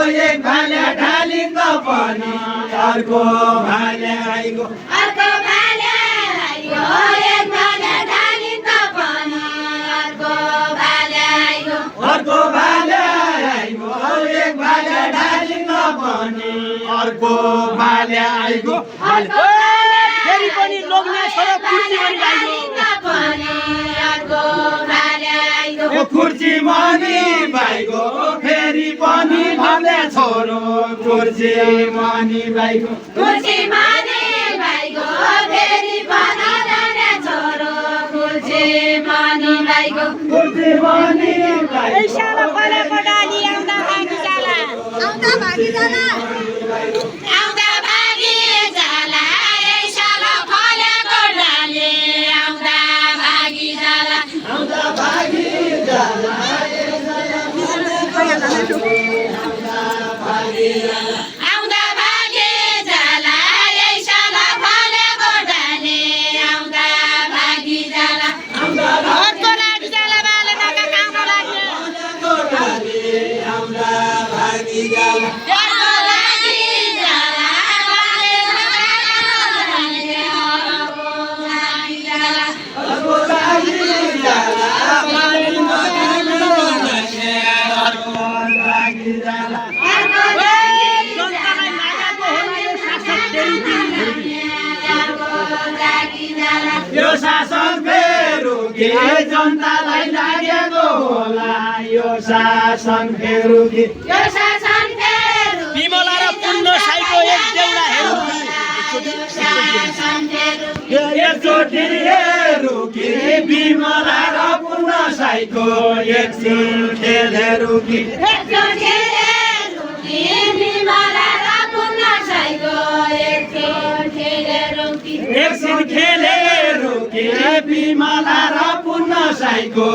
एक भाले ढालिन्छ पनि अर्को भाले आइगो अर्को भाले आइगो एक भाले ढालिन्छ पनि अर्को भाले आइगो अर्को भाले आइगो एक भाले ढालिन्छ पनि अर्को भाले आइगो फेरि पनि लोग्ने छोरा कुर्सी पनि अर्को भाले आइगो कुर्सी मनी बाइगो फेरि पनि भन्ने छोरो कुर्सी मनी बाइगो कुर्सी मनी बाइगो फेरि भन्ने छोरो कुर्सी मनी बाइगो कुर्सी मनी बाइगो ऐसाला फलेको डाली आउँदा भागी जाला आउँदा भागी जाला आउँदा भागी जाला ऐसाला फलेको डाली आउँदा भागी जाला आउँदा भागी जाला आउँदा भागी जाला ऐसाला फलेको डाली आउँदा भागी जाला अर्को लागि जाला बाले नका कामको लागि आउँदा भागी जाला अर्को लागि जाला बाले नका कामको लागि अर्को लागि जाला अर्को लागि जाला यो शासन फेरु के जनतालाई लागेको होला यो शासन फेरु के बिमला र पुण्य साईको एक देउला एकचोटि हेरु कि बिमला र पुण्य साईको एकछिन खेल हेरु कि एकछिन खेलेरु कि बिमला र पुण्य साईको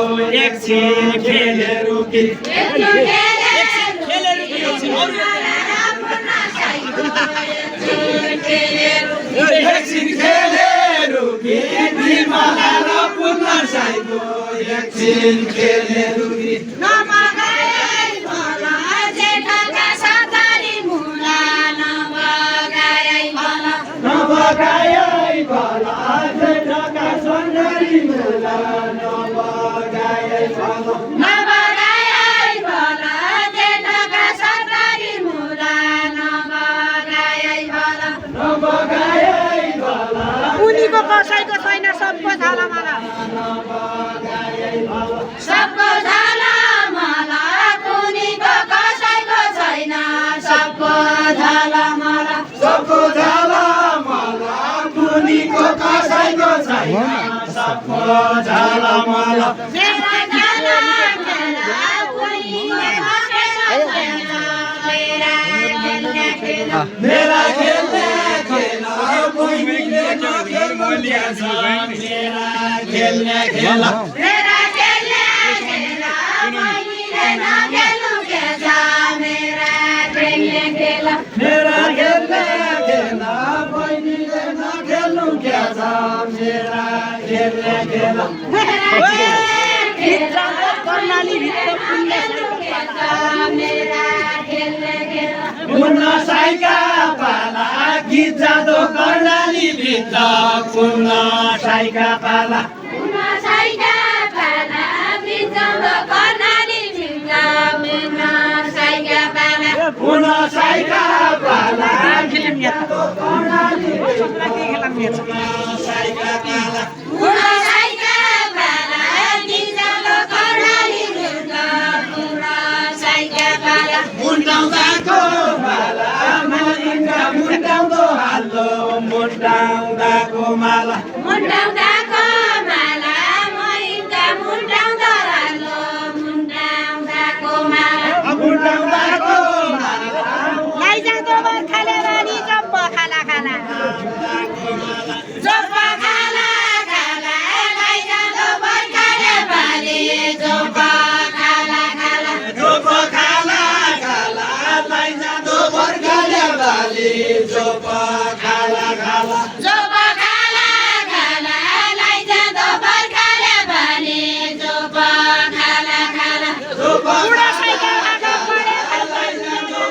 एकछिन खेलेरु कि एकछिन खेलेरु कि बिमला र पुण्य साईको एकछिन खेलेरु कि नबगायै भला जेठका सुन्दरी मुला नबगायै भला नबगायै भला उनीको कसैको छैन सबको थाला माला सबको झाला माला कुनीको कसैको छैन सबको झाला माला सबको झाला माला कुनीको कसैको छैन सबको झाला माला मेरा झाला खेला कुनीको कसैको छैन मेरा खेल्ने खेला खेल्ने खेला मेरा खेल्ने खेला मैले नखेल्नु के छ मेरा खेल्ने खेला मेरा खेल्ने खेला बहिनीले नखेल्नु क्या छ मेरा खेल्ने खेला कर्णाली भित्र पुण्य मेरा खेल्ने खेला पुण्य साईका पाला गीत जाँदो कर्णाली भित्र पुण्य साईका पाला पुण्य साईका पाला बिजाउँदो कर्णाली भित्र पुण्य साईका पाला पुण्य साईका पाला गीत जाँदो कर्णाली भित्र साईका पाला पुण्य साईका पाला बिजाउँदो कर्णाली भित्र पुण्य साईका पाला मुन्टाउँदाको माला मालिका मुन्टाउँदो हाल्लो मुन्टाउँदाको माला मुन्टाउँदाको माला मैका मुन्टाउँदो हाल्लो मुन्टाउँदाको माला मुन्टाउँदाको माला लैजाँदो बर्खाले रानी जम्प खाला खाला जम्प खाला खाला लैजाँदो बर्खाले बाली जम्प खाला खाला जोप खाला खाला लैजाँदो बर्खाले बाली जोप खाला खाला जम्प खाला खाला लैजाँदो बर्खाले बाली जम्प खाला खाला जोप बुढा साइकल आगो बढे लैजाँदो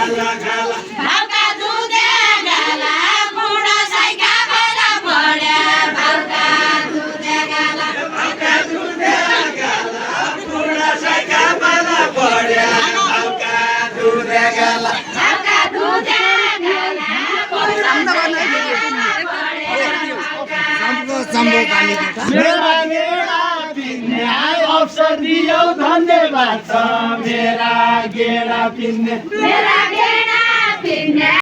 खाला खाला भाउका दुधे गाला बुढो साइका बेला पढ्या भाउका दुधे गाला भाउका दुधे गाला बुढा साइका बेला पढ्या भाउका दुधे गाला भाउका दुधे गाला बुढो मेरा गेडा पिन्ने अवसर दियौ धन्यवाद छ मेरा गेडा पिन्ने मेरा गेडा पिन्ने